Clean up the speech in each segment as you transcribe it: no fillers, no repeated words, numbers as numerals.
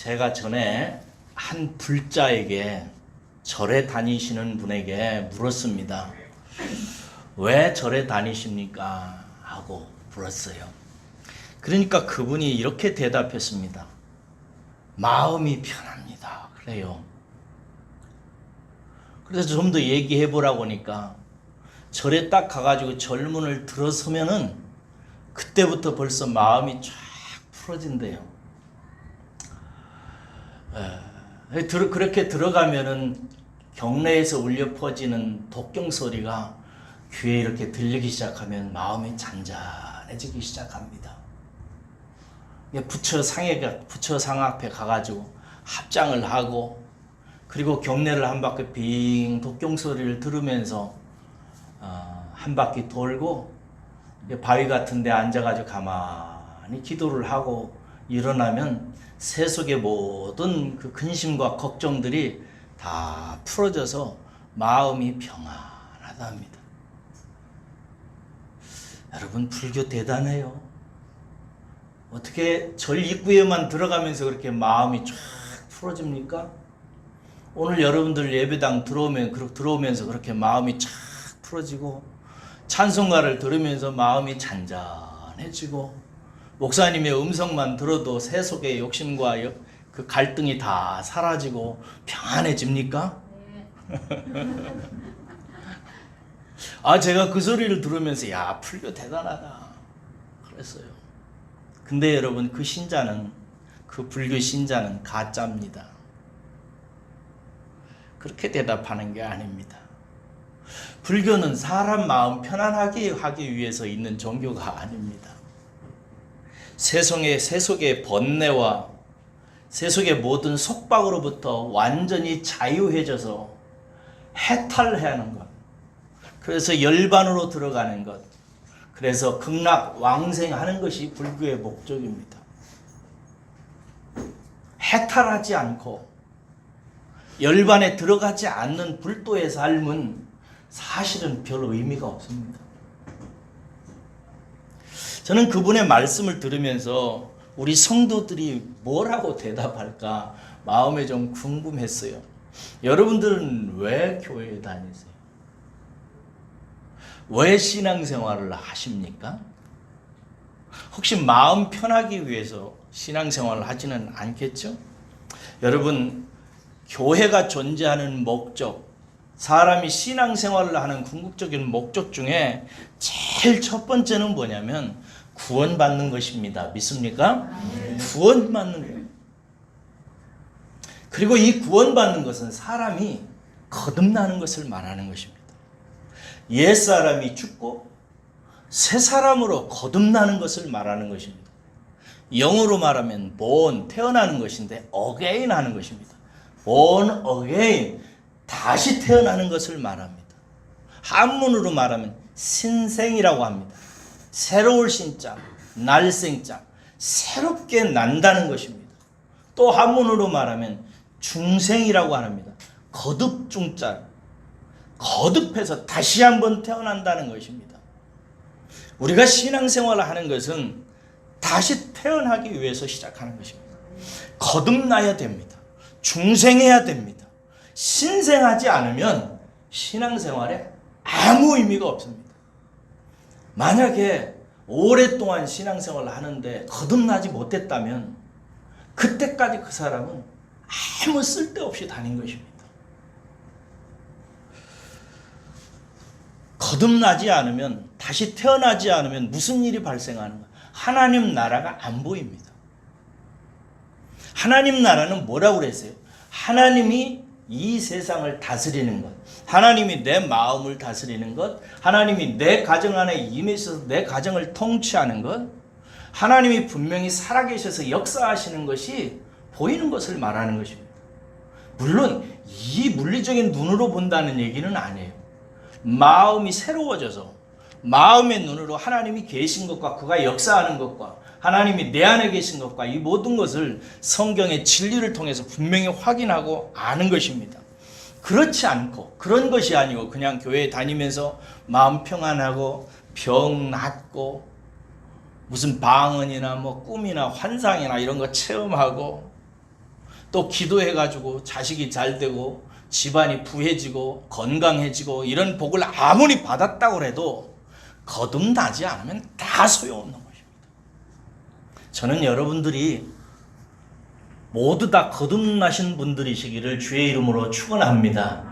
제가 전에 한 불자에게 절에 다니시는 분에게 물었습니다. 왜 절에 다니십니까? 하고 물었어요. 그러니까 그분이 이렇게 대답했습니다. 마음이 편합니다. 그래요. 그래서 좀 더 얘기해 보라고 하니까 절에 딱 가가지고 절문을 들어서면은 그때부터 벌써 마음이 쫙 풀어진대요. 그렇게 들어가면은 경내에서 울려 퍼지는 독경 소리가 귀에 이렇게 들리기 시작하면 마음이 잔잔해지기 시작합니다. 부처 상 앞에 가가지고 합장을 하고 그리고 경내를 한 바퀴 빙 독경 소리를 들으면서 한 바퀴 돌고 바위 같은 데 앉아가지고 가만히 기도를 하고 일어나면 세속의 모든 그 근심과 걱정들이 다 풀어져서 마음이 평안하답니다. 여러분, 불교 대단해요. 어떻게 절 입구에만 들어가면서 그렇게 마음이 쫙 풀어집니까? 오늘 여러분들 예배당 들어오면서 그렇게 마음이 쫙 풀어지고 찬송가를 들으면서 마음이 잔잔해지고 목사님의 음성만 들어도 세속의 욕심과 그 갈등이 다 사라지고 평안해집니까? 제가 그 소리를 들으면서 야, 불교 대단하다 그랬어요. 근데 여러분, 그 불교 신자는 가짜입니다. 그렇게 대답하는 게 아닙니다. 불교는 사람 마음 편안하게 하기 위해서 있는 종교가 아닙니다. 세속의 번뇌와 세속의 모든 속박으로부터 완전히 자유해져서 해탈하는 것, 그래서 열반으로 들어가는 것, 그래서 극락왕생하는 것이 불교의 목적입니다. 해탈하지 않고 열반에 들어가지 않는 불도의 삶은 사실은 별 의미가 없습니다. 저는 그분의 말씀을 들으면서 우리 성도들이 뭐라고 대답할까 마음에 좀 궁금했어요. 여러분들은 왜 교회에 다니세요? 왜 신앙생활을 하십니까? 혹시 마음 편하기 위해서 신앙생활을 하지는 않겠죠? 여러분, 교회가 존재하는 목적, 사람이 신앙생활을 하는 궁극적인 목적 중에 제일 첫 번째는 뭐냐면 구원받는 것입니다. 믿습니까? 구원받는 거예요. 그리고 이 구원받는 것은 사람이 거듭나는 것을 말하는 것입니다. 옛사람이 죽고 새 사람으로 거듭나는 것을 말하는 것입니다. 영어로 말하면 born, 태어나는 것인데 again 하는 것입니다. born again, 다시 태어나는 것을 말합니다. 한문으로 말하면 신생이라고 합니다. 새로울 신자, 날생자, 새롭게 난다는 것입니다. 또 한문으로 말하면 중생이라고 합니다. 거듭중자, 거듭해서 다시 한번 태어난다는 것입니다. 우리가 신앙생활을 하는 것은 다시 태어나기 위해서 시작하는 것입니다. 거듭나야 됩니다. 중생해야 됩니다. 신생하지 않으면 신앙생활에 아무 의미가 없습니다. 만약에 오랫동안 신앙생활을 하는데 거듭나지 못했다면 그때까지 그 사람은 아무 쓸데없이 다닌 것입니다. 거듭나지 않으면, 다시 태어나지 않으면 무슨 일이 발생하는가? 하나님 나라가 안 보입니다. 하나님 나라는 뭐라고 그랬어요? 하나님이 이 세상을 다스리는 것, 하나님이 내 마음을 다스리는 것, 하나님이 내 가정 안에 임해서 내 가정을 통치하는 것, 하나님이 분명히 살아계셔서 역사하시는 것이 보이는 것을 말하는 것입니다. 물론 이 물리적인 눈으로 본다는 얘기는 아니에요. 마음이 새로워져서 마음의 눈으로 하나님이 계신 것과 그가 역사하는 것과 하나님이 내 안에 계신 것과 이 모든 것을 성경의 진리를 통해서 분명히 확인하고 아는 것입니다. 그렇지 않고, 그런 것이 아니고 그냥 교회에 다니면서 마음 평안하고 병 낫고 무슨 방언이나 뭐 꿈이나 환상이나 이런 거 체험하고 또 기도해가지고 자식이 잘 되고 집안이 부해지고 건강해지고 이런 복을 아무리 받았다고 해도 거듭나지 않으면 다 소용없는 것입니다. 저는 여러분들이 모두 다 거듭나신 분들이시기를 주의 이름으로 축원합니다.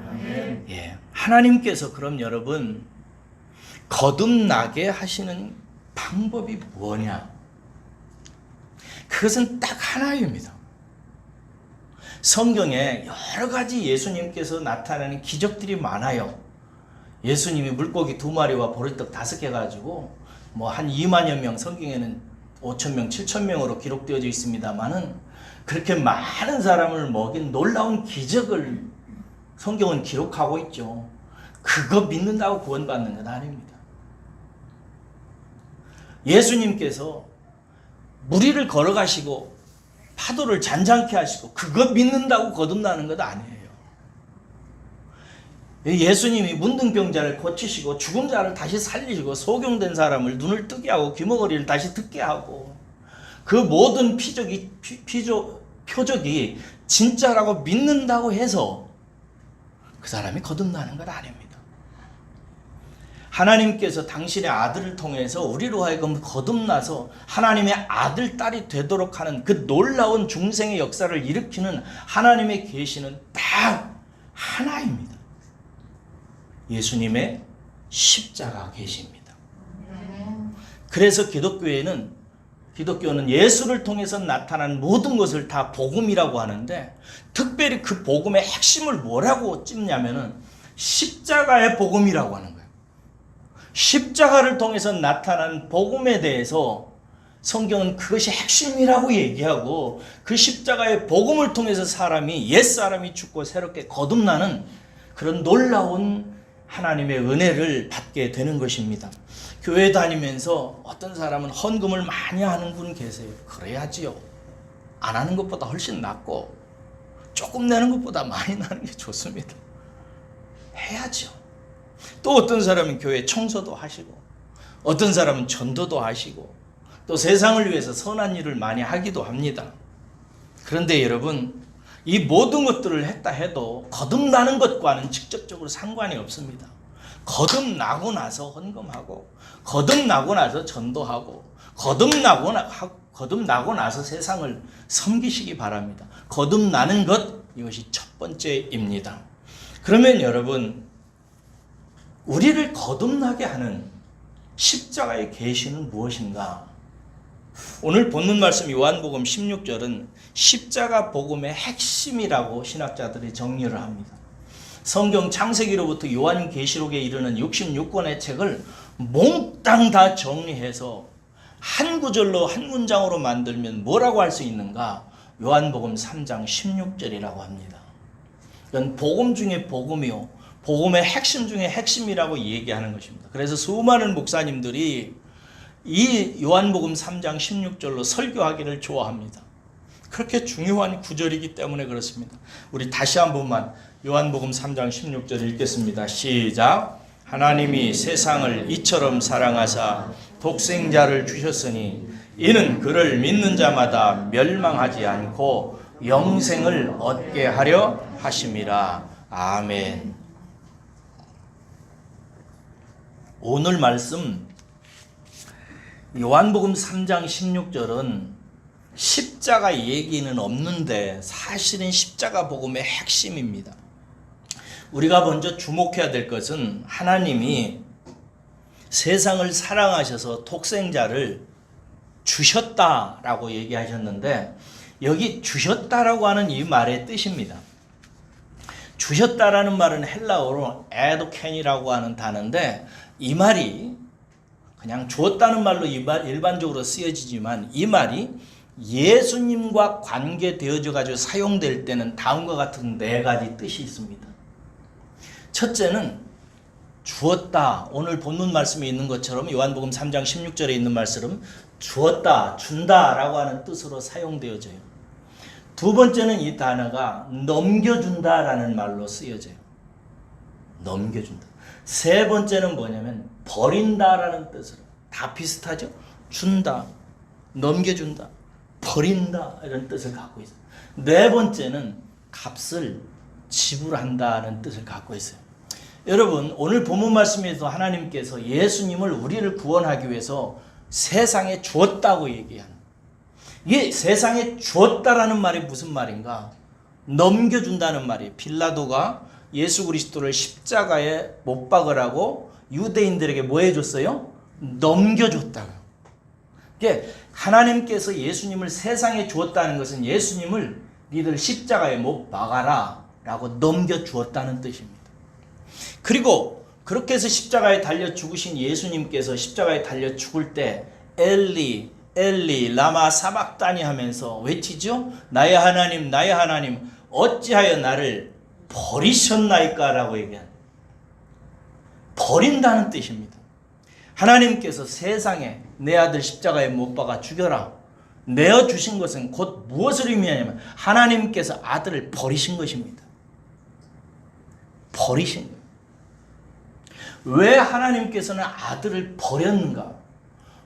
예, 하나님께서 그럼 여러분 거듭나게 하시는 방법이 뭐냐? 그것은 딱 하나입니다. 성경에 여러 가지 예수님께서 나타나는 기적들이 많아요. 예수님이 물고기 2마리와 보리떡 5개 가지고 뭐 한 2만여 명, 성경에는 5,000명, 7,000명으로 기록되어져 있습니다만은 그렇게 많은 사람을 먹인 놀라운 기적을 성경은 기록하고 있죠. 그거 믿는다고 구원받는 건 아닙니다. 예수님께서 무리를 걸어가시고 파도를 잔잔케 하시고 그거 믿는다고 거듭나는 것 아니에요. 예수님이 문둥병자를 고치시고 죽은 자를 다시 살리시고 소경된 사람을 눈을 뜨게 하고 귀머거리를 다시 듣게 하고 그 모든 표적이 진짜라고 믿는다고 해서 그 사람이 거듭나는 것 아닙니다. 하나님께서 당신의 아들을 통해서 우리로 하여금 거듭나서 하나님의 아들, 딸이 되도록 하는 그 놀라운 중생의 역사를 일으키는 하나님의 계시는 딱 하나입니다. 예수님의 십자가 계시입니다. 그래서 기독교는 예수를 통해서 나타난 모든 것을 다 복음이라고 하는데 특별히 그 복음의 핵심을 뭐라고 찝냐면은 십자가의 복음이라고 하는 거예요. 십자가를 통해서 나타난 복음에 대해서 성경은 그것이 핵심이라고 얘기하고 그 십자가의 복음을 통해서 옛사람이 죽고 새롭게 거듭나는 그런 놀라운 하나님의 은혜를 받게 되는 것입니다. 교회 다니면서 어떤 사람은 헌금을 많이 하는 분 계세요. 그래야지요. 안 하는 것보다 훨씬 낫고 조금 내는 것보다 많이 나는 게 좋습니다. 해야죠. 또 어떤 사람은 교회 청소도 하시고 어떤 사람은 전도도 하시고 또 세상을 위해서 선한 일을 많이 하기도 합니다. 그런데 여러분 이 모든 것들을 했다 해도 거듭나는 것과는 직접적으로 상관이 없습니다. 거듭나고 나서 헌금하고 거듭나고 나서 전도하고 거듭나고 나서 세상을 섬기시기 바랍니다. 거듭나는 것 이것이 첫 번째입니다. 그러면 여러분 우리를 거듭나게 하는 십자가의 계시는 무엇인가? 오늘 본문 말씀 요한복음 16절은 십자가 복음의 핵심이라고 신학자들이 정리를 합니다. 성경 창세기로부터 요한계시록에 이르는 66권의 책을 몽땅 다 정리해서 한 구절로 한 문장으로 만들면 뭐라고 할 수 있는가? 요한복음 3장 16절이라고 합니다. 이건 복음 중에 복음이요. 복음의 핵심 중에 핵심이라고 얘기하는 것입니다. 그래서 수많은 목사님들이 이 요한복음 3장 16절로 설교하기를 좋아합니다. 그렇게 중요한 구절이기 때문에 그렇습니다. 우리 다시 한 번만 요한복음 3장 16절 읽겠습니다. 시작. 하나님이 세상을 이처럼 사랑하사 독생자를 주셨으니 이는 그를 믿는 자마다 멸망하지 않고 영생을 얻게 하려 하심이라. 아멘. 오늘 말씀 요한복음 3장 16절은 십자가 얘기는 없는데 사실은 십자가 복음의 핵심입니다. 우리가 먼저 주목해야 될 것은 하나님이 세상을 사랑하셔서 독생자를 주셨다라고 얘기하셨는데 여기 주셨다라고 하는 이 말의 뜻입니다. 주셨다라는 말은 헬라어로 에도켄이라고 하는 단어인데 이 말이 그냥 주었다는 말로 일반적으로 쓰여지지만 이 말이 예수님과 관계되어져 가지고 사용될 때는 다음과 같은 4가지 뜻이 있습니다. 첫째는 주었다. 오늘 본문 말씀에 있는 것처럼 요한복음 3장 16절에 있는 말씀은 주었다, 준다라고 하는 뜻으로 사용되어져요. 두 번째는 이 단어가 넘겨준다라는 말로 쓰여져요. 넘겨준다. 세 번째는 뭐냐면 버린다라는 뜻으로. 다 비슷하죠? 준다, 넘겨준다, 버린다 이런 뜻을 갖고 있어요. 네 번째는 값을 지불한다는 뜻을 갖고 있어요. 여러분, 오늘 본문 말씀에서 하나님께서 예수님을 우리를 구원하기 위해서 세상에 주었다고 얘기하는, 이게 세상에 주었다라는 말이 무슨 말인가? 넘겨준다는 말이에요. 빌라도가 예수 그리스도를 십자가에 못 박으라고 유대인들에게 뭐 해줬어요? 넘겨줬다고요. 이게 하나님께서 예수님을 세상에 주었다는 것은 예수님을 니들 십자가에 못 박아라 라고 넘겨주었다는 뜻입니다. 그리고 그렇게 해서 십자가에 달려 죽으신 예수님께서 십자가에 달려 죽을 때 엘리 엘리 라마 사박다니 하면서 외치죠. 나의 하나님 나의 하나님 어찌하여 나를 버리셨나이까 라고 얘기한, 버린다는 뜻입니다. 하나님께서 세상에 내 아들 십자가에 못 박아 죽여라 내어주신 것은 곧 무엇을 의미하냐면 하나님께서 아들을 버리신 것입니다. 버리신 거예요. 왜 하나님께서는 아들을 버렸는가?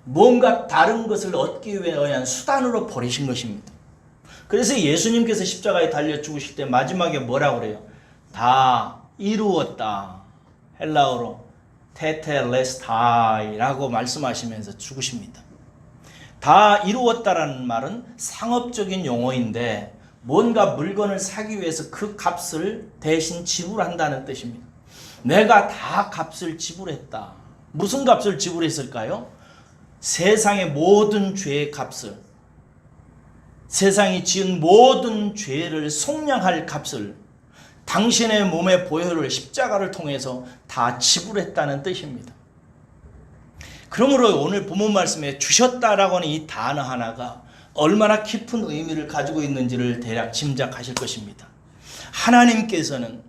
뭔가 다른 것을 얻기 위한 수단으로 버리신 것입니다. 그래서 예수님께서 십자가에 달려 죽으실 때 마지막에 뭐라고 그래요? 다 이루었다. 헬라어로 테텔레스타이라고 말씀하시면서 죽으십니다. 다 이루었다라는 말은 상업적인 용어인데 뭔가 물건을 사기 위해서 그 값을 대신 지불한다는 뜻입니다. 내가 다 값을 지불했다. 무슨 값을 지불했을까요? 세상의 모든 죄의 값을, 세상이 지은 모든 죄를 속량할 값을 당신의 몸의 보혈을 십자가를 통해서 다 지불했다는 뜻입니다. 그러므로 오늘 본문 말씀에 주셨다라고 하는 이 단어 하나가 얼마나 깊은 의미를 가지고 있는지를 대략 짐작하실 것입니다. 하나님께서는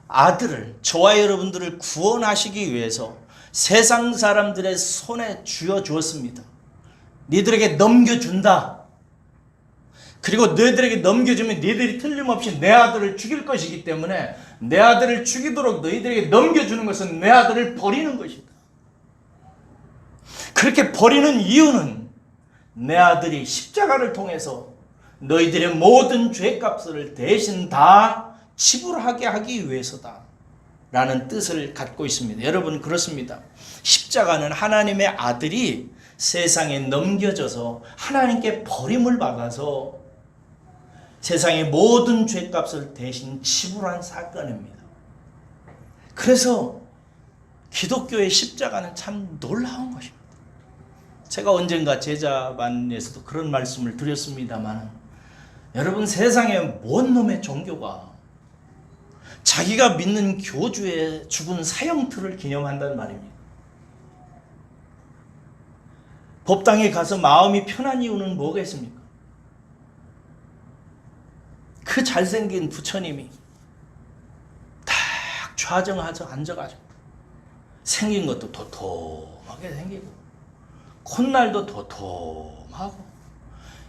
아들을, 저와 여러분들을 구원하시기 위해서 세상 사람들의 손에 쥐어주었습니다. 너희들에게 넘겨준다. 그리고 너희들에게 넘겨주면 너희들이 틀림없이 내 아들을 죽일 것이기 때문에 내 아들을 죽이도록 너희들에게 넘겨주는 것은 내 아들을 버리는 것이다. 그렇게 버리는 이유는 내 아들이 십자가를 통해서 너희들의 모든 죄값을 대신 다 지불하게 하기 위해서다 라는 뜻을 갖고 있습니다. 여러분, 그렇습니다. 십자가는 하나님의 아들이 세상에 넘겨져서 하나님께 버림을 받아서 세상의 모든 죄값을 대신 지불한 사건입니다. 그래서 기독교의 십자가는 참 놀라운 것입니다. 제가 언젠가 제자반에서도 그런 말씀을 드렸습니다만, 여러분, 세상에 뭔 놈의 종교가 자기가 믿는 교주의 죽은 사형틀을 기념한다는 말입니다. 법당에 가서 마음이 편한 이유는 뭐가 있습니까? 그 잘생긴 부처님이 딱 좌정하죠, 앉아가지고 생긴 것도 도톰하게 생기고 콧날도 도톰하고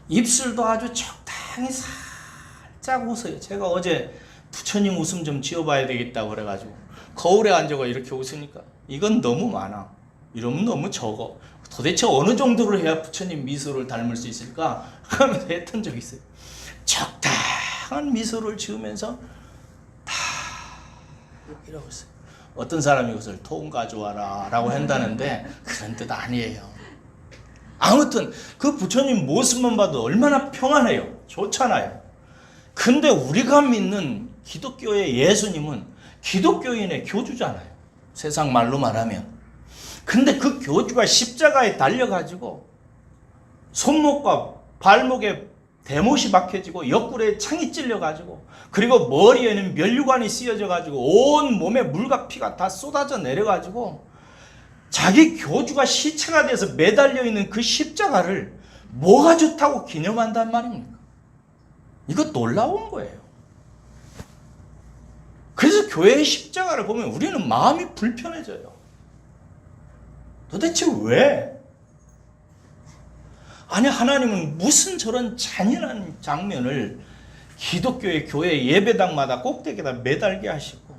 입술도 아주 적당히 살짝 웃어요. 제가 어제 부처님 웃음 좀 지어봐야 되겠다고 그래가지고 거울에 앉아가 이렇게 웃으니까 이건 너무 많아, 이러면 너무 적어, 도대체 어느 정도로 해야 부처님 미소를 닮을 수 있을까 하면서 했던 적이 있어요. 적당한 미소를 지으면서 다 이러고 있어요. 어떤 사람이 이것을 통 가져와라 라고 한다는데 그런 뜻 아니에요. 아무튼 그 부처님 모습만 봐도 얼마나 평안해요. 좋잖아요. 근데 우리가 믿는 기독교의 예수님은 기독교인의 교주잖아요. 세상 말로 말하면. 근데 그 교주가 십자가에 달려가지고 손목과 발목에 대못이 박혀지고 옆구리에 창이 찔려가지고 그리고 머리에는 면류관이 씌어져가지고 온 몸에 물과 피가 다 쏟아져 내려가지고 자기 교주가 시체가 돼서 매달려 있는 그 십자가를 뭐가 좋다고 기념한단 말입니까? 이거 놀라운 거예요. 그래서 교회의 십자가를 보면 우리는 마음이 불편해져요. 도대체 왜? 아니, 하나님은 무슨 저런 잔인한 장면을 기독교의 교회 예배당마다 꼭대기에다 매달게 하시고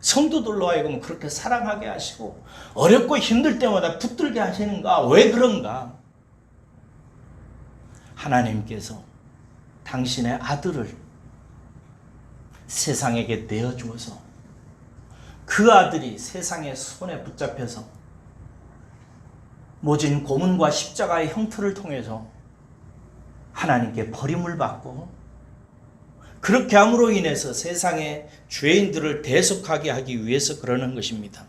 성도들로 하여금 그렇게 사랑하게 하시고 어렵고 힘들 때마다 붙들게 하시는가? 왜 그런가? 하나님께서 당신의 아들을 세상에게 내어주어서 그 아들이 세상의 손에 붙잡혀서 모진 고문과 십자가의 형틀을 통해서 하나님께 버림을 받고 그렇게 함으로 인해서 세상의 죄인들을 대속하게 하기 위해서 그러는 것입니다.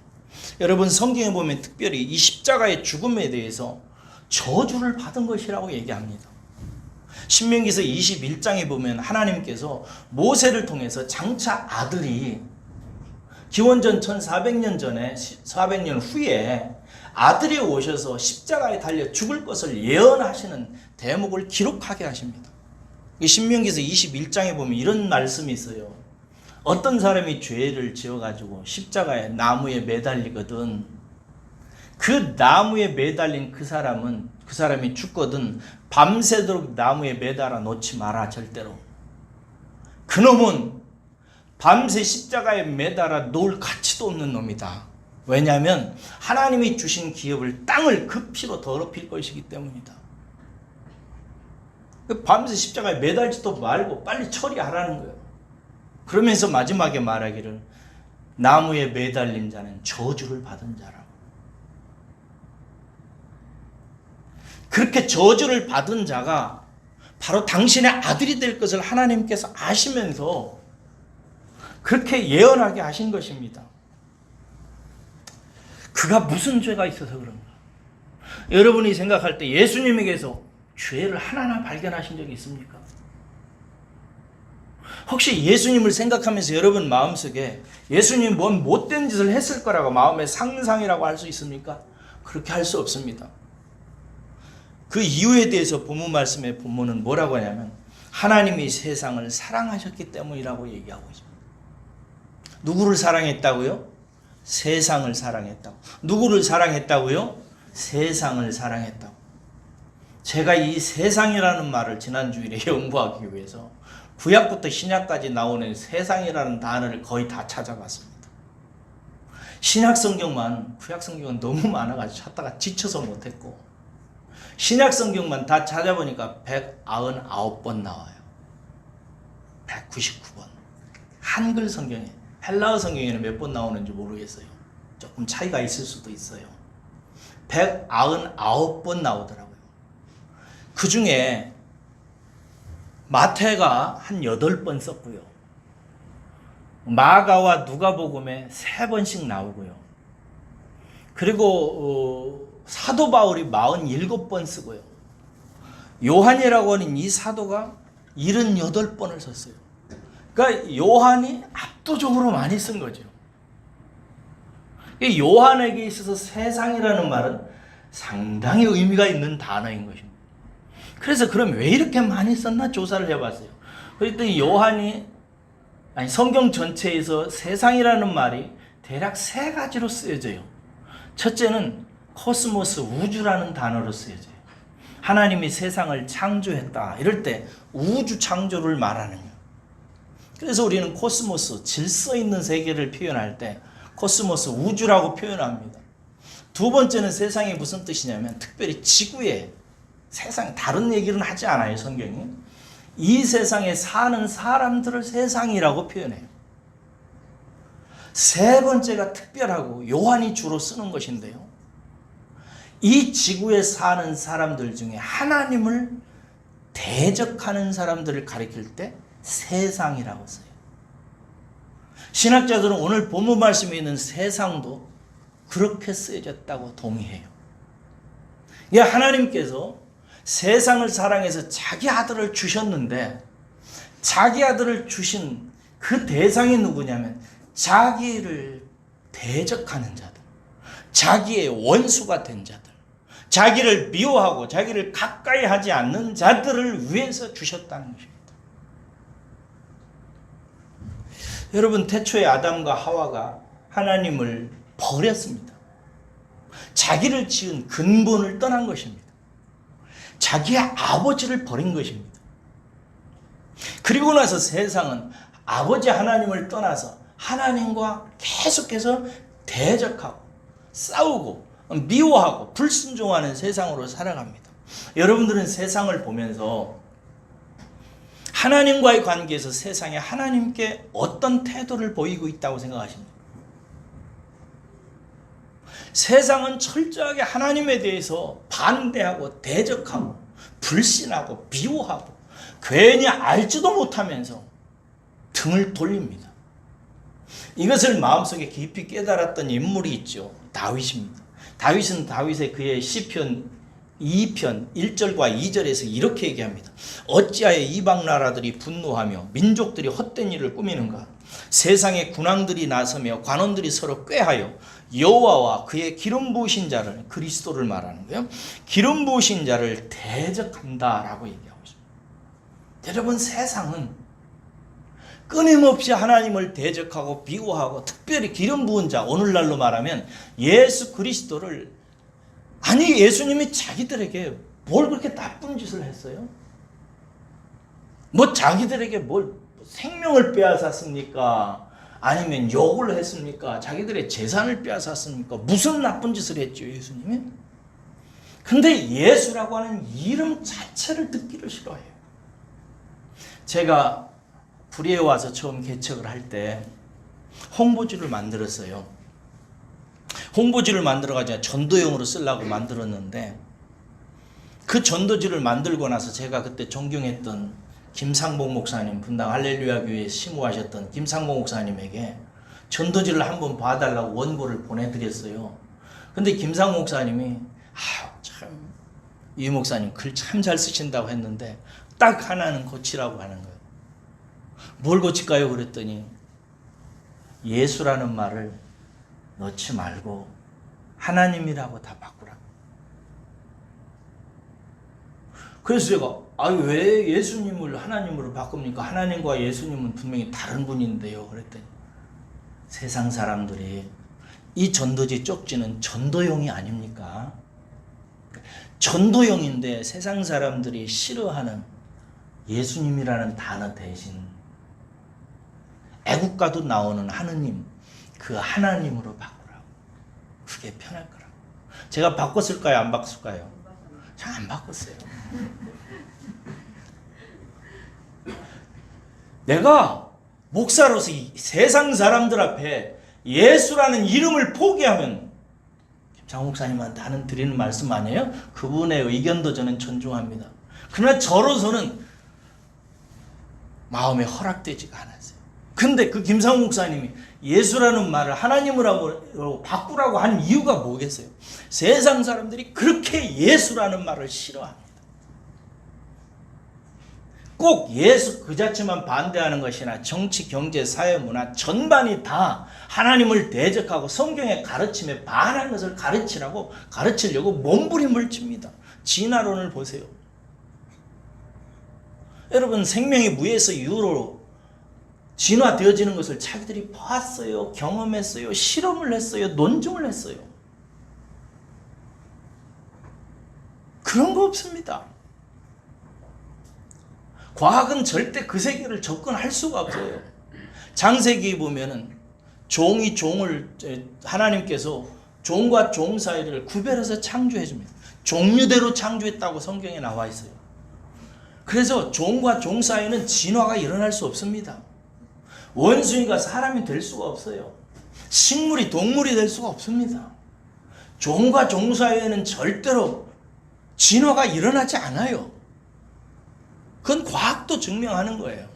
여러분, 성경에 보면 특별히 이 십자가의 죽음에 대해서 저주를 받은 것이라고 얘기합니다. 신명기서 21장에 보면 하나님께서 모세를 통해서 장차 아들이 기원전 1400년 전에 400년 후에 아들이 오셔서 십자가에 달려 죽을 것을 예언하시는 대목을 기록하게 하십니다. 신명기서 21장에 보면 이런 말씀이 있어요. 어떤 사람이 죄를 지어가지고 십자가에 나무에 매달리거든 그 나무에 매달린 그 사람이 죽거든 밤새도록 나무에 매달아 놓지 마라. 절대로. 그놈은 밤새 십자가에 매달아 놓을 가치도 없는 놈이다. 왜냐하면 하나님이 주신 기업을 땅을 그 피로 더럽힐 것이기 때문이다. 밤새 십자가에 매달지도 말고 빨리 처리하라는 거예요. 그러면서 마지막에 말하기를 나무에 매달린 자는 저주를 받은 자라고. 그렇게 저주를 받은 자가 바로 당신의 아들이 될 것을 하나님께서 아시면서 그렇게 예언하게 하신 것입니다. 그가 무슨 죄가 있어서 그런가? 여러분이 생각할 때 예수님에게서 죄를 하나하나 발견하신 적이 있습니까? 혹시 예수님을 생각하면서 여러분 마음속에 예수님 뭔 못된 짓을 했을 거라고 마음의 상상이라고 할 수 있습니까? 그렇게 할 수 없습니다. 그 이유에 대해서 본문 말씀의 본문은 뭐라고 하냐면 하나님이 세상을 사랑하셨기 때문이라고 얘기하고 있습니다. 누구를 사랑했다고요? 세상을 사랑했다고. 누구를 사랑했다고요? 세상을 사랑했다고. 제가 이 세상이라는 말을 지난 주일에 연구하기 위해서 구약부터 신약까지 나오는 세상이라는 단어를 거의 다 찾아봤습니다. 신약 성경만, 구약 성경은 너무 많아가지고 찾다가 지쳐서 못했고 신약 성경만 다 찾아보니까 199번 나와요. 199번. 한글 성경에, 헬라어 성경에는 몇 번 나오는지 모르겠어요. 조금 차이가 있을 수도 있어요. 199번 나오더라고요. 그 중에 마태가 한 8번 썼고요. 마가와 누가복음에 3번씩 나오고요. 그리고 사도 바울이 47번 쓰고요. 요한이라고 하는 이 사도가 78번을 썼어요. 그러니까 요한이 압도적으로 많이 쓴 거죠. 요한에게 있어서 세상이라는 말은 상당히 의미가 있는 단어인 것입니다. 그래서 그럼 왜 이렇게 많이 썼나 조사를 해봤어요. 그랬더니 성경 전체에서 세상이라는 말이 대략 3가지로 쓰여져요. 첫째는 코스모스, 우주라는 단어로 쓰여져요. 하나님이 세상을 창조했다. 이럴 때 우주 창조를 말하는 거예요. 그래서 우리는 코스모스, 질서 있는 세계를 표현할 때 코스모스, 우주라고 표현합니다. 두 번째는 세상이 무슨 뜻이냐면 특별히 지구의 세상, 다른 얘기는 하지 않아요, 성경이. 이 세상에 사는 사람들을 세상이라고 표현해요. 세 번째가 특별하고 요한이 주로 쓰는 것인데요. 이 지구에 사는 사람들 중에 하나님을 대적하는 사람들을 가리킬 때 세상이라고 써요. 신학자들은 오늘 본문 말씀에 있는 세상도 그렇게 쓰여졌다고 동의해요. 하나님께서 세상을 사랑해서 자기 아들을 주셨는데 자기 아들을 주신 그 대상이 누구냐면 자기를 대적하는 자들, 자기의 원수가 된 자들, 자기를 미워하고 자기를 가까이 하지 않는 자들을 위해서 주셨다는 것입니다. 여러분, 태초에 아담과 하와가 하나님을 버렸습니다. 자기를 지은 근본을 떠난 것입니다. 자기의 아버지를 버린 것입니다. 그리고 나서 세상은 아버지 하나님을 떠나서 하나님과 계속해서 대적하고 싸우고 미워하고 불순종하는 세상으로 살아갑니다. 여러분들은 세상을 보면서 하나님과의 관계에서 세상에 하나님께 어떤 태도를 보이고 있다고 생각하십니까? 세상은 철저하게 하나님에 대해서 반대하고 대적하고 불신하고 비호하고 괜히 알지도 못하면서 등을 돌립니다. 이것을 마음속에 깊이 깨달았던 인물이 있죠. 다윗입니다. 다윗은 다윗의 그의 시편 2편 1절과 2절에서 이렇게 얘기합니다. 어찌하여 이방 나라들이 분노하며 민족들이 헛된 일을 꾸미는가? 세상의 군왕들이 나서며 관원들이 서로 꾀하여 여호와와 그의 기름 부으신 자를, 그리스도를 말하는 거예요, 기름 부으신 자를 대적한다라고 얘기하고 있습니다. 여러분, 세상은 끊임없이 하나님을 대적하고 비호하고, 특별히 기름 부은 자, 오늘날로 말하면 예수 그리스도를, 아니 예수님이 자기들에게 뭘 그렇게 나쁜 짓을 했어요? 뭐 자기들에게 뭘 생명을 빼앗았습니까? 아니면 욕을 했습니까? 자기들의 재산을 빼앗았습니까? 무슨 나쁜 짓을 했죠, 예수님이? 근데 예수라고 하는 이름 자체를 듣기를 싫어해요. 제가 불의에 와서 처음 개척을 할 때 홍보지를 만들었어요. 홍보지를 만들어가지고 전도용으로 쓰려고 만들었는데, 그 전도지를 만들고 나서 제가 그때 존경했던 김상복 목사님, 분당 할렐루야 교회에 심우하셨던 김상복 목사님에게 전도지를 한번 봐달라고 원고를 보내드렸어요. 근데 김상복 목사님이 참 이 목사님 글 참 잘 쓰신다고 했는데 딱 하나는 고치라고 하는 거예요. 뭘 고칠까요? 그랬더니 예수라는 말을 넣지 말고 하나님이라고 다 바꾸라고. 그래서 제가 왜 예수님을 하나님으로 바꿉니까? 하나님과 예수님은 분명히 다른 분인데요. 그랬더니 세상 사람들이 이 전도지 쪽지는 전도용이 아닙니까? 전도용인데 세상 사람들이 싫어하는 예수님이라는 단어 대신 애국가도 나오는 하느님, 그 하나님으로 바꾸라고. 그게 편할 거라고. 제가 바꿨을까요? 안 바꿨을까요? 잘 안 바꿨어요. 내가 목사로서 이 세상 사람들 앞에 예수라는 이름을 포기하면, 장 목사님한테 하는 드리는 말씀 아니에요? 그분의 의견도 저는 존중합니다. 그러나 저로서는 마음에 허락되지가 않았어요. 근데 그 김상우 목사님이 예수라는 말을 하나님으로 바꾸라고 한 이유가 뭐겠어요? 세상 사람들이 그렇게 예수라는 말을 싫어합니다. 꼭 예수 그 자체만 반대하는 것이나 정치, 경제, 사회, 문화 전반이 다 하나님을 대적하고 성경의 가르침에 반한 것을 가르치려고 몸부림을 칩니다. 진화론을 보세요. 여러분, 생명이 무에서 유로 진화되어지는 것을 자기들이 봤어요, 경험했어요, 실험을 했어요, 논증을 했어요. 그런 거 없습니다. 과학은 절대 그 세계를 접근할 수가 없어요. 창세기 보면은 종이 종을, 하나님께서 종과 종 사이를 구별해서 창조해 줍니다. 종류대로 창조했다고 성경에 나와 있어요. 그래서 종과 종 사이는 진화가 일어날 수 없습니다. 원숭이가 사람이 될 수가 없어요. 식물이 동물이 될 수가 없습니다. 종과 종 사이에는 절대로 진화가 일어나지 않아요. 그건 과학도 증명하는 거예요.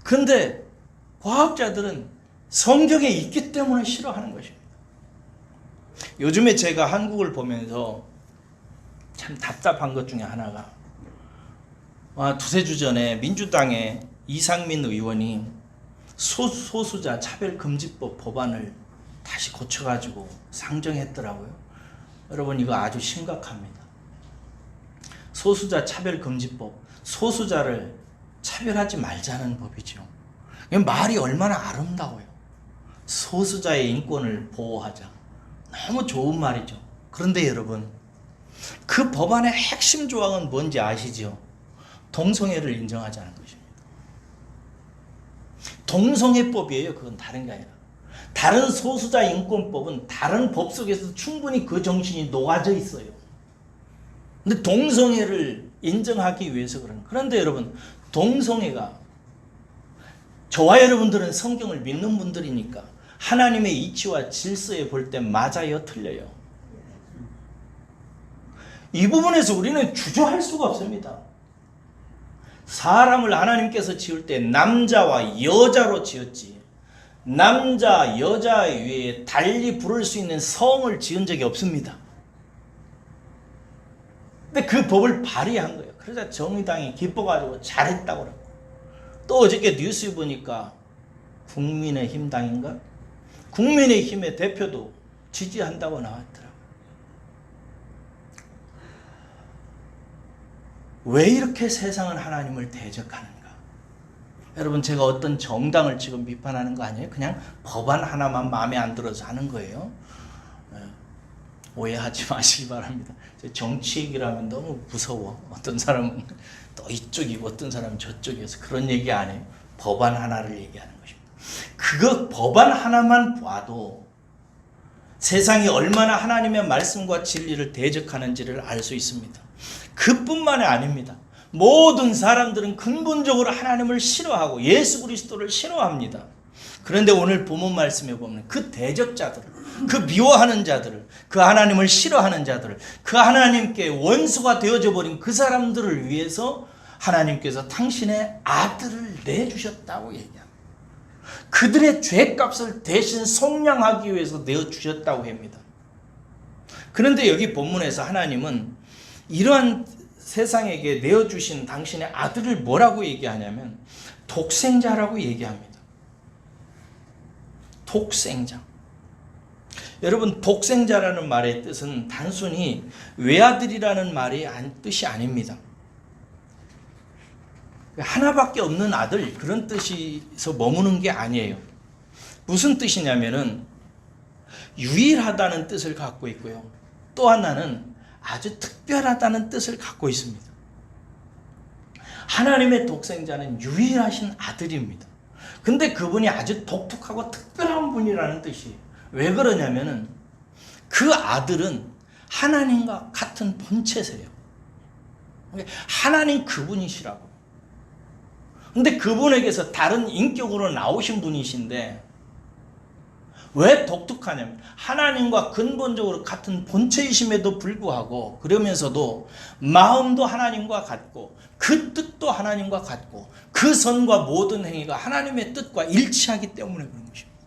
근데 과학자들은 성경에 있기 때문에 싫어하는 것입니다. 요즘에 제가 한국을 보면서 참 답답한 것 중에 하나가, 두세 주 전에 민주당의 이상민 의원이 소수자 차별금지법 법안을 다시 고쳐가지고 상정했더라고요. 여러분, 이거 아주 심각합니다. 소수자 차별금지법, 소수자를 차별하지 말자는 법이죠. 말이 얼마나 아름다워요. 소수자의 인권을 보호하자. 너무 좋은 말이죠. 그런데 여러분, 그 법안의 핵심 조항은 뭔지 아시죠? 동성애를 인정하자는 것입니다. 동성애법이에요. 그건 다른 게 아니라. 다른 소수자 인권법은 다른 법 속에서 충분히 그 정신이 녹아져 있어요. 근데 동성애를 인정하기 위해서 그런. 그런데 여러분, 동성애가, 저와 여러분들은 성경을 믿는 분들이니까 하나님의 이치와 질서에 볼 때 맞아요, 틀려요? 이 부분에서 우리는 주저할 수가 없습니다. 사람을 하나님께서 지을 때 남자와 여자로 지었지, 남자, 여자 외에 달리 부를 수 있는 성을 지은 적이 없습니다. 근데 그 법을 발휘한 거예요. 그래서 정의당이 기뻐가지고 잘했다고 그러고, 또 어저께 뉴스 보니까 국민의힘 당인가? 국민의힘의 대표도 지지한다고 나왔더라고요. 왜 이렇게 세상은 하나님을 대적하는가? 여러분, 제가 어떤 정당을 지금 비판하는 거 아니에요. 그냥 법안 하나만 마음에 안 들어서 하는 거예요. 오해하지 마시기 바랍니다. 정치 얘기를 하면 너무 무서워. 어떤 사람은 또 이쪽이고 어떤 사람은 저쪽이어서 그런 얘기 안 해요. 법안 하나를 얘기하는 것입니다. 그거 법안 하나만 봐도 세상이 얼마나 하나님의 말씀과 진리를 대적하는지를 알 수 있습니다. 그뿐만이 아닙니다. 모든 사람들은 근본적으로 하나님을 싫어하고 예수 그리스도를 싫어합니다. 그런데 오늘 본문 말씀에 보면 그 대적자들을, 그 미워하는 자들을, 그 하나님을 싫어하는 자들을, 그 하나님께 원수가 되어져 버린 그 사람들을 위해서 하나님께서 당신의 아들을 내주셨다고 얘기합니다. 그들의 죄값을 대신 속량하기 위해서 내어주셨다고 합니다. 그런데 여기 본문에서 하나님은 이러한 세상에게 내어주신 당신의 아들을 뭐라고 얘기하냐면 독생자라고 얘기합니다. 독생자. 여러분, 독생자라는 말의 뜻은 단순히 외아들이라는 말이 뜻이 아닙니다. 하나밖에 없는 아들, 그런 뜻에서 머무는 게 아니에요. 무슨 뜻이냐면은 유일하다는 뜻을 갖고 있고요, 또 하나는 아주 특별하다는 뜻을 갖고 있습니다. 하나님의 독생자는 유일하신 아들입니다. 근데 그분이 아주 독특하고 특별한 분이라는 뜻이에요. 왜 그러냐면은 그 아들은 하나님과 같은 본체세요. 하나님 그분이시라고. 근데 그분에게서 다른 인격으로 나오신 분이신데 왜 독특하냐면 하나님과 근본적으로 같은 본체이심에도 불구하고, 그러면서도 마음도 하나님과 같고 그 뜻도 하나님과 같고 그 선과 모든 행위가 하나님의 뜻과 일치하기 때문에 그런 것입니다.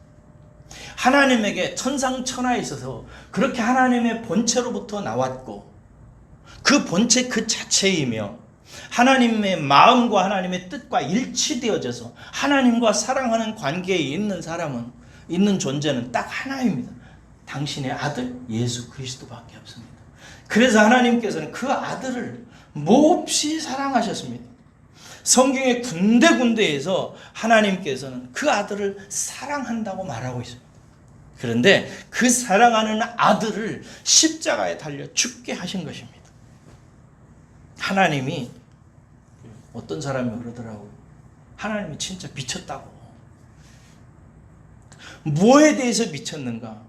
하나님에게 천상천하에 있어서 그렇게 하나님의 본체로부터 나왔고 그 본체 그 자체이며 하나님의 마음과 하나님의 뜻과 일치되어져서 하나님과 사랑하는 관계에 있는 사람은, 있는 존재는 딱 하나입니다. 당신의 아들 예수 그리스도밖에 없습니다. 그래서 하나님께서는 그 아들을 몹시 사랑하셨습니다. 성경의 군데군데에서 하나님께서는 그 아들을 사랑한다고 말하고 있습니다. 그런데 그 사랑하는 아들을 십자가에 달려 죽게 하신 것입니다. 하나님이, 어떤 사람이 그러더라고요. 하나님이 진짜 미쳤다고. 뭐에 대해서 미쳤는가?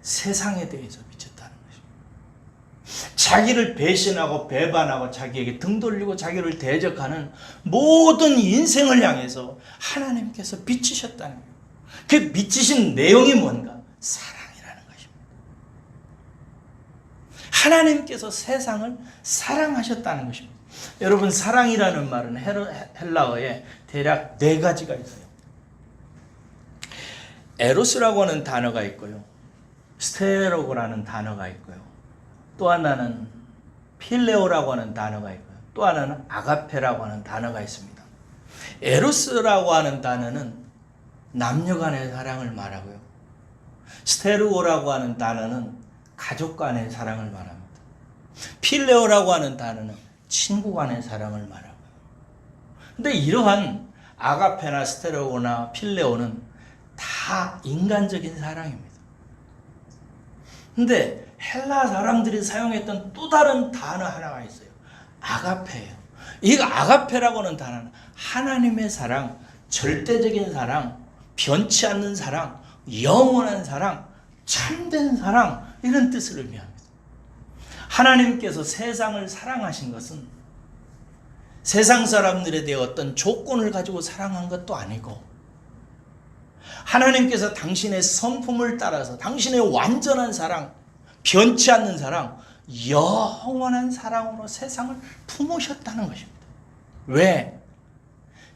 세상에 대해서 미쳤다는 것입니다. 자기를 배신하고 배반하고 자기에게 등 돌리고 자기를 대적하는 모든 인생을 향해서 하나님께서 미치셨다는 거예요. 그 미치신 내용이 뭔가? 사랑이라는 것입니다. 하나님께서 세상을 사랑하셨다는 것입니다. 여러분, 사랑이라는 말은 헬라어에 대략 4가지가 있어요. 에로스라고 하는 단어가 있고요, 스테로고라는 단어가 있고요, 또 하나는 필레오라고 하는 단어가 있고요, 또 하나는 아가페라고 하는 단어가 있습니다. 에로스라고 하는 단어는 남녀 간의 사랑을 말하고요, 스테르오라고 하는 단어는 가족 간의 사랑을 말합니다. 필레오라고 하는 단어는 친구 간의 사랑을 말하고요. 근데 이러한 아가페나 스테르오나 필레오는 다 인간적인 사랑입니다. 근데 헬라 사람들이 사용했던 또 다른 단어 하나가 있어요. 아가페예요. 이 아가페라고 하는 단어는 하나님의 사랑, 절대적인 사랑, 변치 않는 사랑, 영원한 사랑, 참된 사랑, 이런 뜻을 의미합니다. 하나님께서 세상을 사랑하신 것은 세상 사람들에 대해 어떤 조건을 가지고 사랑한 것도 아니고, 하나님께서 당신의 성품을 따라서 당신의 완전한 사랑, 변치 않는 사랑, 영원한 사랑으로 세상을 품으셨다는 것입니다. 왜?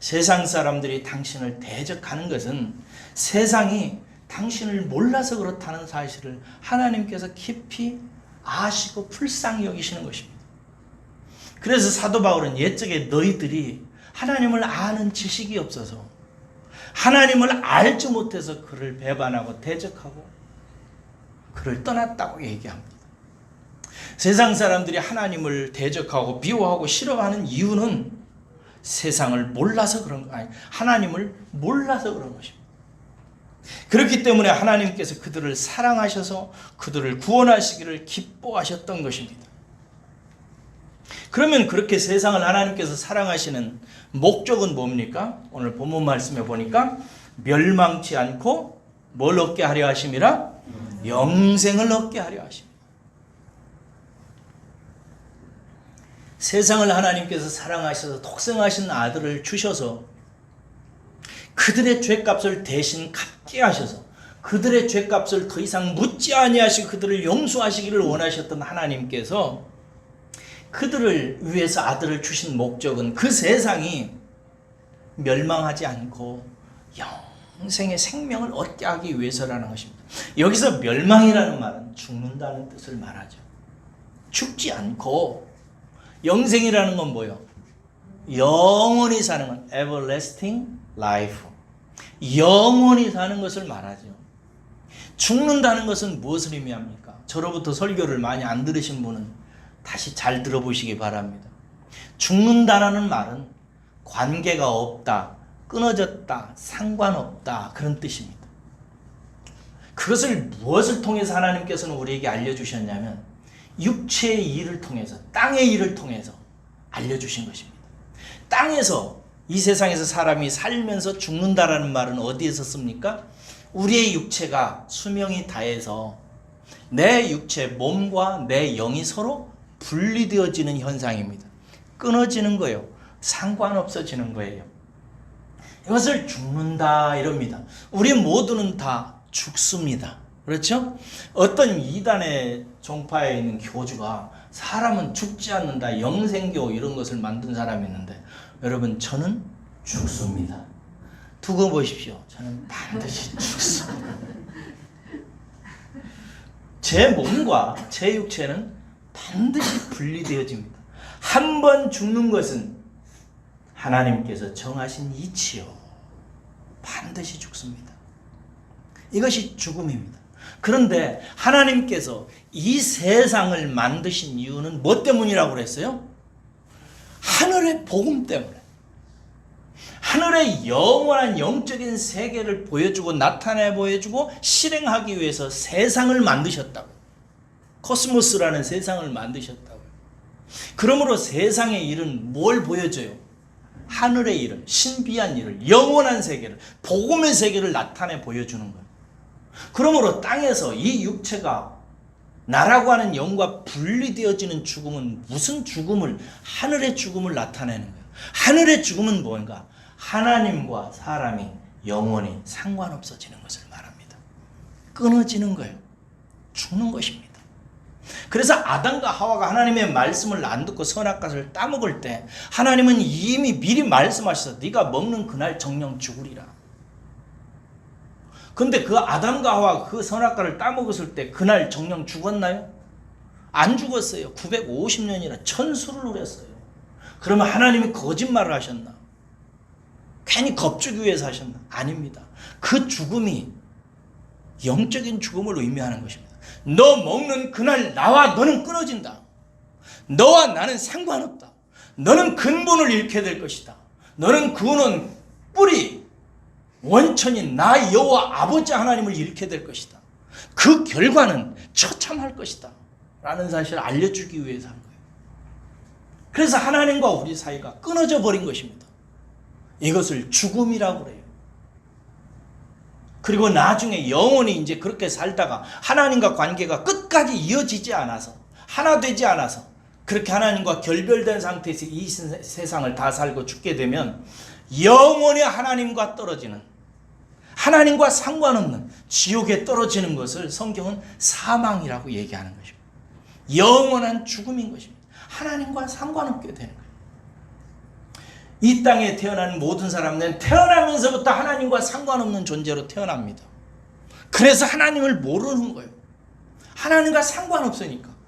세상 사람들이 당신을 대적하는 것은 세상이 당신을 몰라서 그렇다는 사실을 하나님께서 깊이 아시고 불쌍히 여기시는 것입니다. 그래서 사도 바울은 옛적에 너희들이 하나님을 아는 지식이 없어서 하나님을 알지 못해서 그를 배반하고 대적하고 그를 떠났다고 얘기합니다. 세상 사람들이 하나님을 대적하고 비호하고 싫어하는 이유는 세상을 몰라서 그런 거 아니, 하나님을 몰라서 그런 것입니다. 그렇기 때문에 하나님께서 그들을 사랑하셔서 그들을 구원하시기를 기뻐하셨던 것입니다. 그러면 그렇게 세상을 하나님께서 사랑하시는 목적은 뭡니까? 오늘 본문 말씀에 보니까 멸망치 않고 뭘 얻게 하려 하심이라? 영생을 얻게 하려 하십니다. 세상을 하나님께서 사랑하셔서 독생하신 아들을 주셔서 그들의 죄값을 대신 갚게 하셔서 그들의 죄값을 더 이상 묻지 아니하시고 그들을 용서하시기를 원하셨던 하나님께서 그들을 위해서 아들을 주신 목적은 그 세상이 멸망하지 않고 영생의 생명을 얻게 하기 위해서라는 것입니다. 여기서 멸망이라는 말은 죽는다는 뜻을 말하죠. 죽지 않고, 영생이라는 건 뭐예요? 영원히 사는 건 everlasting life, 영원히 사는 것을 말하죠. 죽는다는 것은 무엇을 의미합니까? 저로부터 설교를 많이 안 들으신 분은 다시 잘 들어보시기 바랍니다. 죽는다라는 말은 관계가 없다, 끊어졌다, 상관없다, 그런 뜻입니다. 그것을 무엇을 통해서 하나님께서는 우리에게 알려주셨냐면 육체의 일을 통해서, 땅의 일을 통해서 알려주신 것입니다. 땅에서, 이 세상에서 사람이 살면서 죽는다라는 말은 어디에서 씁니까? 우리의 육체가 수명이 다해서 내 육체, 몸과 내 영이 서로 분리되어지는 현상입니다. 끊어지는 거예요. 상관없어지는 거예요. 이것을 죽는다 이럽니다. 우리 모두는 다 죽습니다. 그렇죠? 어떤 이단의 종파에 있는 교주가 사람은 죽지 않는다, 영생교 이런 것을 만든 사람이 있는데, 여러분, 저는 죽습니다. 두고 보십시오. 저는 반드시 죽습니다. 제 몸과 제 육체는 반드시 분리되어집니다. 한 번 죽는 것은 하나님께서 정하신 이치요. 반드시 죽습니다. 이것이 죽음입니다. 그런데 하나님께서 이 세상을 만드신 이유는 뭐 때문이라고 그랬어요? 하늘의 복음 때문에. 하늘의 영원한 영적인 세계를 보여주고 나타내 보여주고 실행하기 위해서 세상을 만드셨다고. 코스모스라는 세상을 만드셨다고요. 그러므로 세상의 일은 뭘 보여줘요? 하늘의 일을, 신비한 일을, 영원한 세계를, 복음의 세계를 나타내 보여주는 거예요. 그러므로 땅에서 이 육체가 나라고 하는 영과 분리되어지는 죽음은 무슨 죽음을, 하늘의 죽음을 나타내는 거예요. 하늘의 죽음은 뭔가? 하나님과 사람이 영원히 상관없어지는 것을 말합니다. 끊어지는 거예요. 죽는 것입니다. 그래서 아담과 하와가 하나님의 말씀을 안 듣고 선악과를 따먹을 때 하나님은 이미 미리 말씀하셔서 네가 먹는 그날 정령 죽으리라. 근데 그 아담과 하와가 그 선악과를 따먹었을 때 그날 정령 죽었나요? 안 죽었어요. 950년이나 천수를 누렸어요. 그러면 하나님이 거짓말을 하셨나? 괜히 겁주기 위해서 하셨나? 아닙니다. 그 죽음이 영적인 죽음을 의미하는 것입니다. 너 먹는 그날 나와 너는 끊어진다. 너와 나는 상관없다. 너는 근본을 잃게 될 것이다. 너는 근원, 뿌리, 원천인 나 여호와 아버지 하나님을 잃게 될 것이다. 그 결과는 처참할 것이다 라는 사실을 알려주기 위해서 한 거예요. 그래서 하나님과 우리 사이가 끊어져 버린 것입니다. 이것을 죽음이라고 그래요. 그리고 나중에 영원히 이제 그렇게 살다가 하나님과 관계가 끝까지 이어지지 않아서 하나 되지 않아서 그렇게 하나님과 결별된 상태에서 이 세상을 다 살고 죽게 되면 영원히 하나님과 떨어지는, 하나님과 상관없는 지옥에 떨어지는 것을 성경은 사망이라고 얘기하는 것입니다. 영원한 죽음인 것입니다. 하나님과 상관없게 되는 거예요. 이 땅에 태어난 모든 사람들은 태어나면서부터 하나님과 상관없는 존재로 태어납니다. 그래서 하나님을 모르는 거예요. 하나님과 상관없으니까.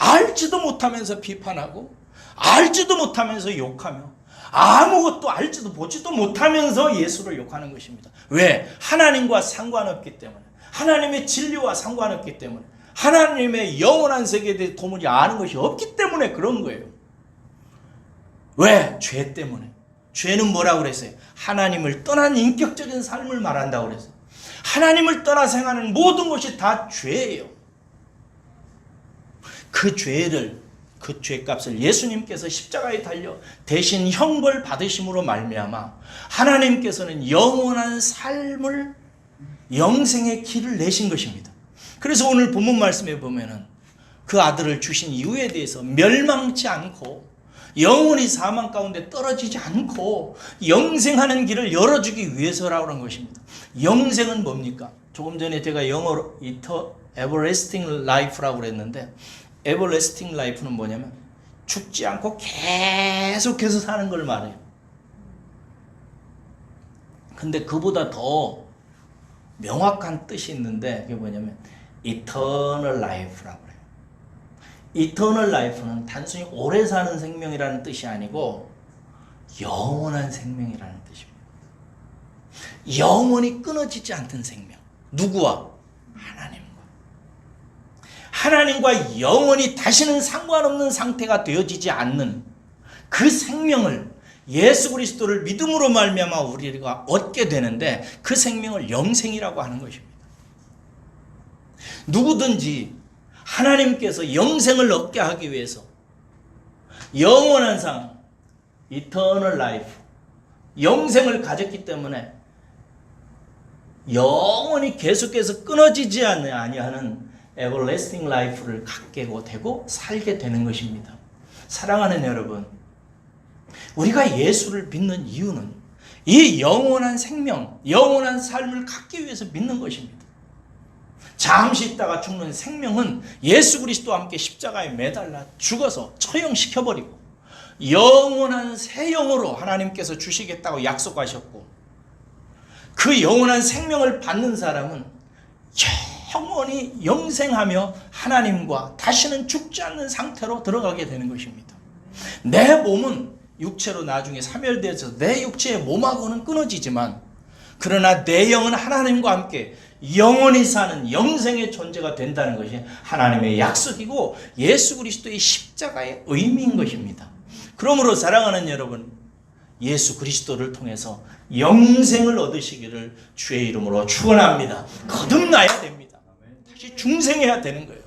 알지도 못하면서 비판하고, 알지도 못하면서 욕하며, 아무것도 알지도 보지도 못하면서 예수를 욕하는 것입니다. 왜? 하나님과 상관없기 때문에, 하나님의 진리와 상관없기 때문에, 하나님의 영원한 세계에 대해 도무지 아는 것이 없기 때문에 그런 거예요. 왜? 죄 때문에. 죄는 뭐라고 그랬어요? 하나님을 떠난 인격적인 삶을 말한다고 그랬어요. 하나님을 떠나 생각하는 모든 것이 다 죄예요. 그 죄를, 그 죄값을 예수님께서 십자가에 달려 대신 형벌 받으심으로 말미암아 하나님께서는 영원한 삶을, 영생의 길을 내신 것입니다. 그래서 오늘 본문 말씀에 보면은 그 아들을 주신 이유에 대해서 멸망치 않고 영원히 사망 가운데 떨어지지 않고 영생하는 길을 열어주기 위해서라고 하는 것입니다. 영생은 뭡니까? 조금 전에 제가 영어로 everlasting life라고 그랬는데, everlasting life는 뭐냐면 죽지 않고 계속해서 사는 걸 말해요. 근데 그보다 더 명확한 뜻이 있는데 그게 뭐냐면 eternal life라고 그래요. eternal life는 단순히 오래 사는 생명이라는 뜻이 아니고 영원한 생명이라는 뜻입니다. 영원히 끊어지지 않는 생명. 누구와? 하나님과 영원히 다시는 상관없는 상태가 되어지지 않는 그 생명을, 예수 그리스도를 믿음으로 말미암아 우리가 얻게 되는데 그 생명을 영생이라고 하는 것입니다. 누구든지 하나님께서 영생을 얻게 하기 위해서 영원한 삶, eternal life, 영생을 가졌기 때문에 영원히 계속해서 끊어지지 아니하는 everlasting life를 갖게 되고 살게 되는 것입니다. 사랑하는 여러분, 우리가 예수를 믿는 이유는 이 영원한 생명, 영원한 삶을 갖기 위해서 믿는 것입니다. 잠시 있다가 죽는 생명은 예수 그리스도와 함께 십자가에 매달라 죽어서 처형시켜버리고 영원한 새 영으로 하나님께서 주시겠다고 약속하셨고, 그 영원한 생명을 받는 사람은 영원히 영생하며 하나님과 다시는 죽지 않는 상태로 들어가게 되는 것입니다. 내 몸은 육체로 나중에 사멸되어서 내 육체의 몸하고는 끊어지지만, 그러나 내 영은 하나님과 함께 영원히 사는 영생의 존재가 된다는 것이 하나님의 약속이고 예수 그리스도의 십자가의 의미인 것입니다. 그러므로 사랑하는 여러분, 예수 그리스도를 통해서 영생을 얻으시기를 주의 이름으로 축원합니다. 거듭나야 됩니다. 다시 중생해야 되는 거예요.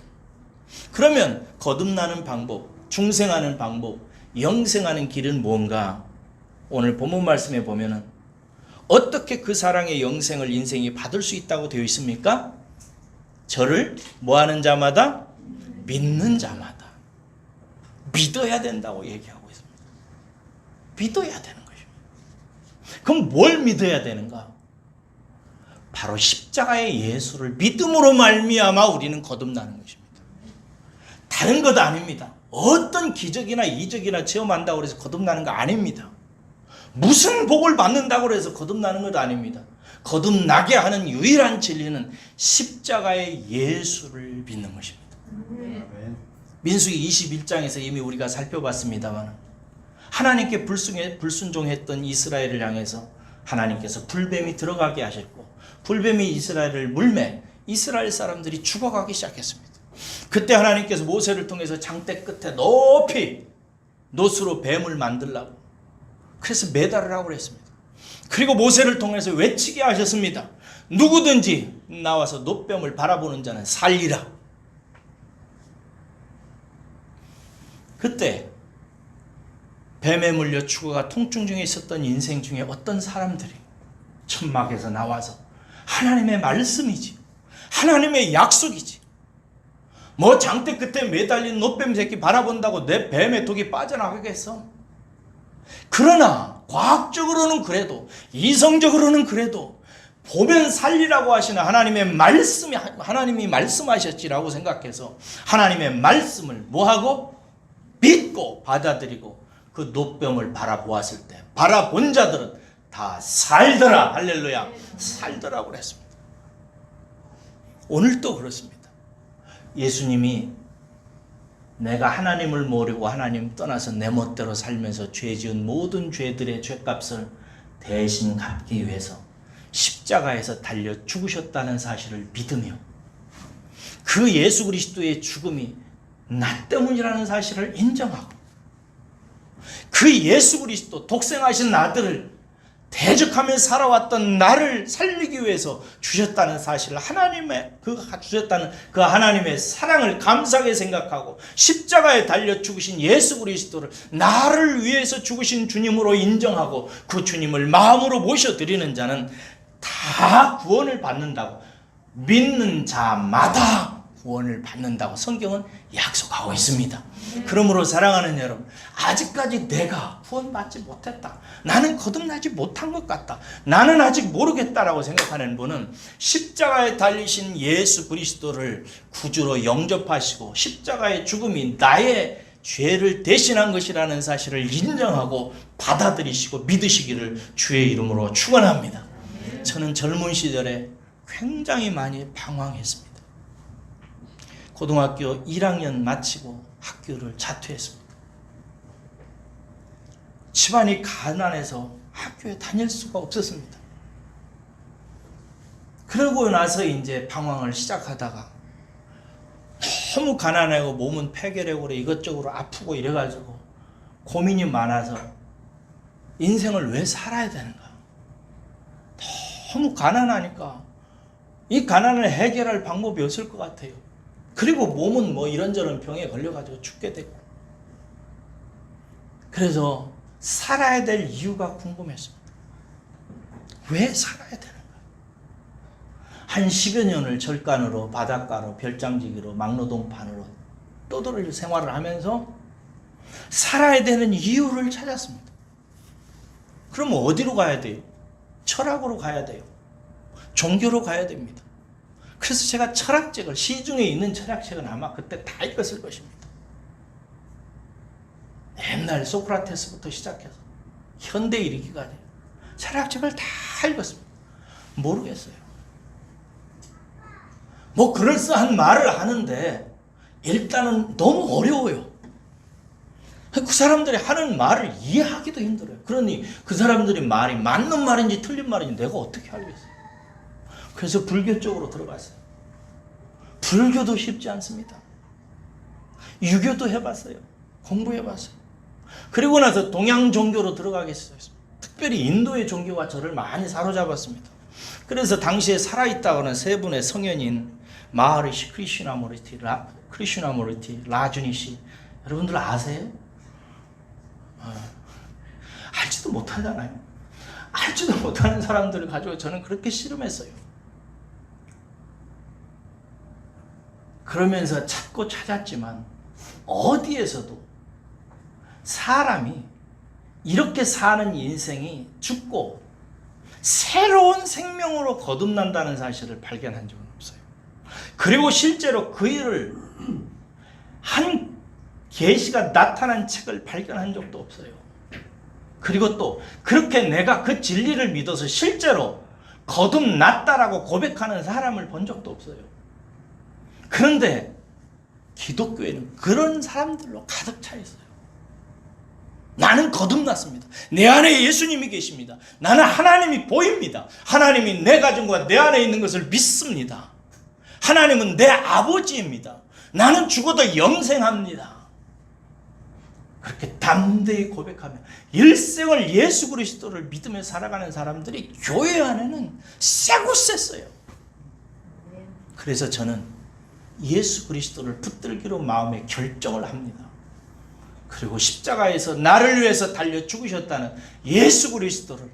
그러면 거듭나는 방법, 중생하는 방법, 영생하는 길은 뭔가? 오늘 본문 말씀에 보면은 어떻게 그 사랑의 영생을 인생이 받을 수 있다고 되어 있습니까? 저를 뭐하는 자마다? 믿는 자마다. 믿어야 된다고 얘기하고 있습니다. 믿어야 되는 것입니다. 그럼 뭘 믿어야 되는가? 바로 십자가의 예수를 믿음으로 말미암아 우리는 거듭나는 것입니다. 다른 것 아닙니다. 어떤 기적이나 이적이나 체험한다고 해서 거듭나는 거 아닙니다. 무슨 복을 받는다고 해서 거듭나는 것도 아닙니다. 거듭나게 하는 유일한 진리는 십자가의 예수를 믿는 것입니다. 민수기 21장에서 이미 우리가 살펴봤습니다만, 하나님께 불순종했던 이스라엘을 향해서 하나님께서 불뱀이 들어가게 하셨고, 불뱀이 이스라엘을 물매 이스라엘 사람들이 죽어가기 시작했습니다. 그때 하나님께서 모세를 통해서 장대 끝에 높이 놋으로 뱀을 만들라고, 그래서 매달으라고 그랬습니다. 그리고 모세를 통해서 외치게 하셨습니다. 누구든지 나와서 놋뱀을 바라보는 자는 살리라. 그때 뱀에 물려 죽어가 통증 중에 있었던 인생 중에 어떤 사람들이 천막에서 나와서 하나님의 말씀이지, 하나님의 약속이지, 뭐 장대 끝에 매달린 노뱀 새끼 바라본다고 내 뱀의 독이 빠져나가겠어? 그러나 과학적으로는 그래도, 이성적으로는 그래도 보면 살리라고 하시는 하나님의 말씀이, 하나님이 말씀하셨지라고 생각해서 하나님의 말씀을 뭐하고? 믿고 받아들이고 그 노뱀을 바라보았을 때 바라본 자들은 다 살더라. 할렐루야. 살더라고 그랬습니다. 오늘도 그렇습니다. 예수님이 내가 하나님을 모르고 하나님 떠나서 내 멋대로 살면서 죄 지은 모든 죄들의 죄값을 대신 갚기 위해서 십자가에서 달려 죽으셨다는 사실을 믿으며 그 예수 그리스도의 죽음이 나 때문이라는 사실을 인정하고 그 예수 그리스도 독생하신 아들을 대적하며 살아왔던 나를 살리기 위해서 주셨다는 사실을 주셨다는 그 하나님의 사랑을 감사하게 생각하고 십자가에 달려 죽으신 예수 그리스도를 나를 위해서 죽으신 주님으로 인정하고 그 주님을 마음으로 모셔드리는 자는 다 구원을 받는다고, 믿는 자마다 구원을 받는다고 성경은 약속하고 있습니다. 그러므로 사랑하는 여러분, 아직까지 내가 구원받지 못했다, 나는 거듭나지 못한 것 같다, 나는 아직 모르겠다라고 생각하는 분은 십자가에 달리신 예수 그리스도를 구주로 영접하시고 십자가의 죽음이 나의 죄를 대신한 것이라는 사실을 인정하고 받아들이시고 믿으시기를 주의 이름으로 축원합니다. 저는 젊은 시절에 굉장히 많이 방황했습니다. 고등학교 1학년 마치고 학교를 자퇴했습니다. 집안이 가난해서 학교에 다닐 수가 없었습니다. 그러고 나서 이제 방황을 시작하다가 너무 가난하고 몸은 폐결핵으로 이것저것 아프고 이래가지고 고민이 많아서 인생을 왜 살아야 되는가? 너무 가난하니까 이 가난을 해결할 방법이 없을 것 같아요. 그리고 몸은 뭐 이런저런 병에 걸려가지고 죽게 되고. 그래서 살아야 될 이유가 궁금했습니다. 왜 살아야 되는가? 한 10여 년을 절간으로 바닷가로 별장지기로 막노동판으로 떠돌이 생활을 하면서 살아야 되는 이유를 찾았습니다. 그럼 어디로 가야 돼요? 철학으로 가야 돼요. 종교로 가야 됩니다. 그래서 제가 철학책을, 시중에 있는 철학책은 아마 그때 다 읽었을 것입니다. 옛날 소크라테스부터 시작해서 현대에 이르기까지 철학책을 다 읽었습니다. 모르겠어요. 뭐 그럴싸한 말을 하는데 일단은 너무 어려워요. 그 사람들이 하는 말을 이해하기도 힘들어요. 그러니 그 사람들이 말이 맞는 말인지 틀린 말인지 내가 어떻게 알겠어요. 그래서 불교 쪽으로 들어갔어요. 불교도 쉽지 않습니다. 유교도 해봤어요. 공부해봤어요. 그리고 나서 동양 종교로 들어가겠어요. 특별히 인도의 종교가 저를 많이 사로잡았습니다. 그래서 당시에 살아있다고는 세 분의 성현인 마하리시 크리슈나무르티, 라주니시, 여러분들 아세요? 알지도 못하잖아요. 알지도 못하는 사람들을 가지고 저는 그렇게 씨름했어요. 그러면서 찾고 찾았지만 어디에서도 사람이 이렇게 사는 인생이 죽고 새로운 생명으로 거듭난다는 사실을 발견한 적은 없어요. 그리고 실제로 그 일을 한 계시가 나타난 책을 발견한 적도 없어요. 그리고 또 그렇게 내가 그 진리를 믿어서 실제로 거듭났다라고 고백하는 사람을 본 적도 없어요. 그런데 기독교에는 그런 사람들로 가득 차 있어요. 나는 거듭났습니다. 내 안에 예수님이 계십니다. 나는 하나님이 보입니다. 하나님이 내 가정과 내 안에 있는 것을 믿습니다. 하나님은 내 아버지입니다. 나는 죽어도 영생합니다. 그렇게 담대히 고백하며 일생을 예수 그리스도를 믿으며 살아가는 사람들이 교회 안에는 세고 셌어요. 그래서 저는 예수 그리스도를 붙들기로 마음에 결정을 합니다. 그리고 십자가에서 나를 위해서 달려 죽으셨다는 예수 그리스도를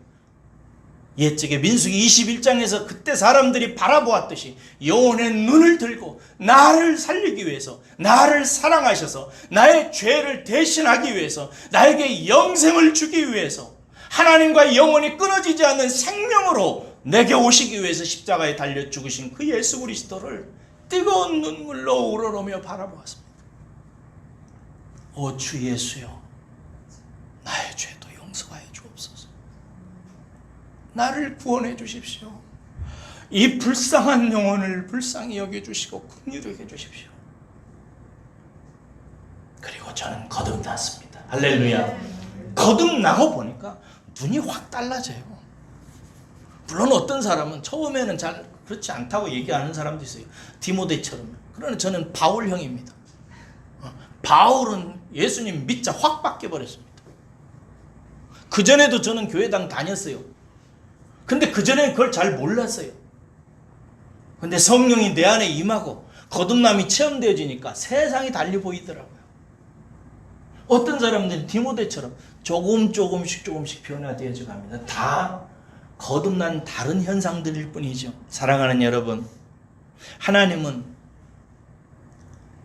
옛적에 민수기 21장에서 그때 사람들이 바라보았듯이 영혼의 눈을 들고 나를 살리기 위해서, 나를 사랑하셔서 나의 죄를 대신하기 위해서, 나에게 영생을 주기 위해서, 하나님과 영원히 끊어지지 않는 생명으로 내게 오시기 위해서 십자가에 달려 죽으신 그 예수 그리스도를 뜨거운 눈물로 우러러며 바라보았습니다. 오 주 예수여, 나의 죄도 용서하여 주옵소서. 나를 구원해 주십시오. 이 불쌍한 영혼을 불쌍히 여겨주시고 긍휼히 여겨주십시오. 그리고 저는 거듭났습니다. 할렐루야. 거듭나고 보니까 눈이 확 달라져요. 물론 어떤 사람은 처음에는 잘 그렇지 않다고 얘기하는 사람도 있어요. 디모데처럼. 그러나 저는 바울형입니다. 바울은 예수님 믿자 확 바뀌어버렸습니다. 그전에도 저는 교회당 다녔어요. 근데 그전에는 그걸 잘 몰랐어요. 근데 성령이 내 안에 임하고 거듭남이 체험되어지니까 세상이 달리 보이더라고요. 어떤 사람들은 디모데처럼 조금씩 변화되어져 갑니다. 다 거듭난 다른 현상들일 뿐이죠. 사랑하는 여러분, 하나님은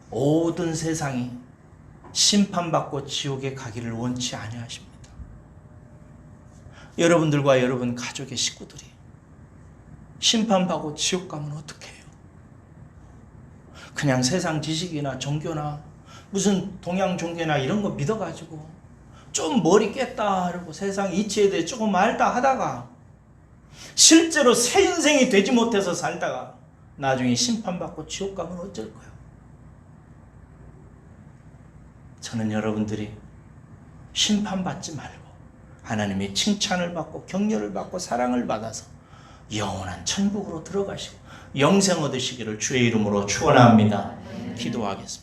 모든 세상이 심판받고 지옥에 가기를 원치 아니하십니다. 여러분들과 여러분 가족의 식구들이 심판받고 지옥 가면 어떻게 해요? 그냥 세상 지식이나 종교나 무슨 동양 종교나 이런 거 믿어가지고 좀 머리 깼다 하고 세상 이치에 대해 조금 알다 하다가 실제로 새 인생이 되지 못해서 살다가 나중에 심판받고 지옥 가면 어쩔 거예요? 저는 여러분들이 심판받지 말고 하나님의 칭찬을 받고 격려를 받고 사랑을 받아서 영원한 천국으로 들어가시고 영생 얻으시기를 주의 이름으로 축원합니다. 기도하겠습니다.